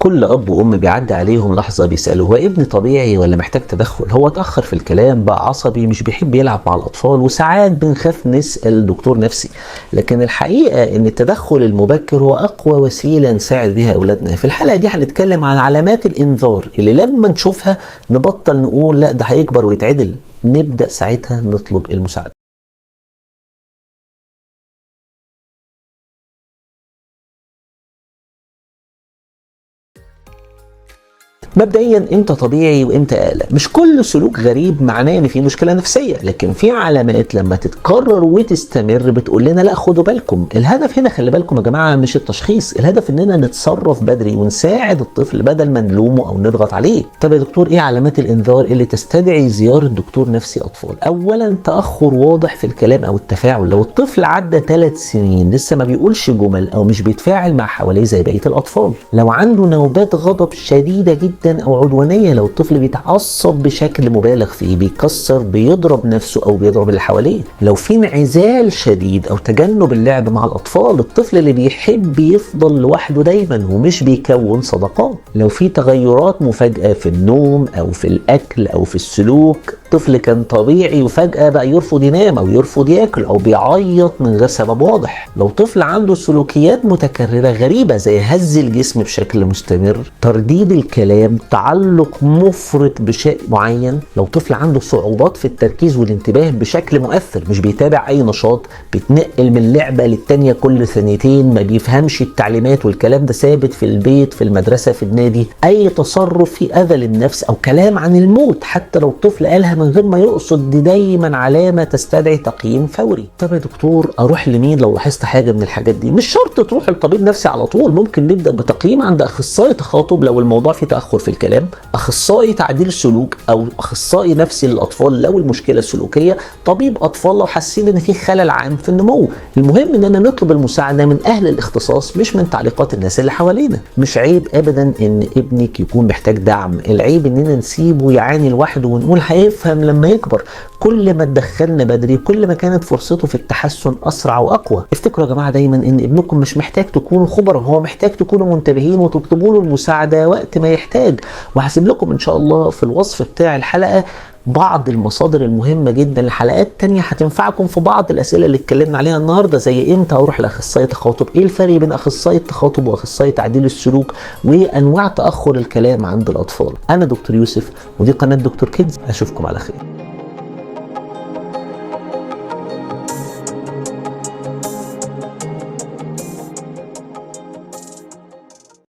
كل اب وام بيعدي عليهم لحظه بيسالوا هو ابني طبيعي ولا محتاج تدخل؟ هو اتاخر في الكلام، بقى عصبي، مش بيحب يلعب مع الاطفال، وساعات بنخاف نسال دكتور نفسي. لكن الحقيقه ان التدخل المبكر هو اقوى وسيله نساعد بيها اولادنا. في الحلقه دي هنتكلم عن علامات الانذار اللي لما نشوفها نبطل نقول لا ده هيكبر ويتعدل، نبدا ساعتها نطلب المساعده. مبدئيا امتى طبيعي وامتى قلق؟ مش كل سلوك غريب معناه ان في مشكله نفسيه، لكن في علامات لما تتكرر وتستمر بتقول لنا لا خدوا بالكم. الهدف هنا خلي بالكم يا جماعه مش التشخيص، الهدف اننا نتصرف بدري ونساعد الطفل بدل ما نلومه او نضغط عليه. طب يا دكتور ايه علامات الانذار اللي تستدعي زياره دكتور نفسي اطفال؟ اولا تاخر واضح في الكلام او التفاعل. لو الطفل عدى 3 سنين لسه ما بيقولش جمل او مش بيتفاعل مع حواليه زي بقيه الاطفال. لو عنده نوبات غضب شديده جدا او عدوانيه. لو الطفل بيتعصب بشكل مبالغ فيه، بيكسر، بيضرب نفسه او بيضرب اللي حواليه. لو في انعزال شديد او تجنب اللعب مع الاطفال. الطفل اللي بيحب يفضل لوحده دايما ومش بيكون صداقات. لو في تغيرات مفاجئه في النوم او في الاكل او في السلوك. طفل كان طبيعي وفجأة بقى يرفض ينام أو يرفض ياكل أو بيعيط من غير سبب واضح. لو طفل عنده سلوكيات متكررة غريبة زي هز الجسم بشكل مستمر، ترديد الكلام، تعلق مفرط بشيء معين. لو طفل عنده صعوبات في التركيز والانتباه بشكل مؤثر، مش بيتابع أي نشاط، بيتنقل من لعبة للتانية كل ثانيتين، ما بيفهمش التعليمات والكلام ده ثابت في البيت، في المدرسة، في النادي. أي تصرف في أذى للنفس أو كلام عن الموت حتى لو الطفل قالها من غير ما يقصد، دي دايما علامه تستدعي تقييم فوري. طب يا دكتور اروح لمين لو لاحظت حاجه من الحاجات دي؟ مش شرط تروح لطبيب نفسي على طول، ممكن نبدا بتقييم عند اخصائي تخاطب لو الموضوع فيه تاخر في الكلام، اخصائي تعديل سلوك او اخصائي نفسي للاطفال لو المشكله سلوكيه، طبيب اطفال لو حاسين ان في خلل عام في النمو. المهم اننا نطلب المساعده من اهل الاختصاص مش من تعليقات الناس اللي حوالينا. مش عيب ابدا ان ابنك يكون محتاج دعم، العيب اننا نسيبه يعاني لوحده ونقول هيفهم لما يكبر. كل ما اتدخلنا بدري كل ما كانت فرصته في التحسن اسرع واقوى. افتكروا يا جماعه دايما ان ابنكم مش محتاج تكونوا خبراء، هو محتاج تكونوا منتبهين وتطلبوا له المساعده وقت ما يحتاج. وهسيب لكم ان شاء الله في الوصف بتاع الحلقه بعض المصادر المهمة جدا لحلقات تانية هتنفعكم في بعض الأسئلة اللي اتكلمنا عليها النهاردة، زي امتى اروح لأخصائي تخاطب، ايه الفرق بين أخصائي التخاطب وأخصائي تعديل السلوك، وأنواع تأخر الكلام عند الأطفال. أنا دكتور يوسف ودي قناة دكتور كيدز، أشوفكم على خير.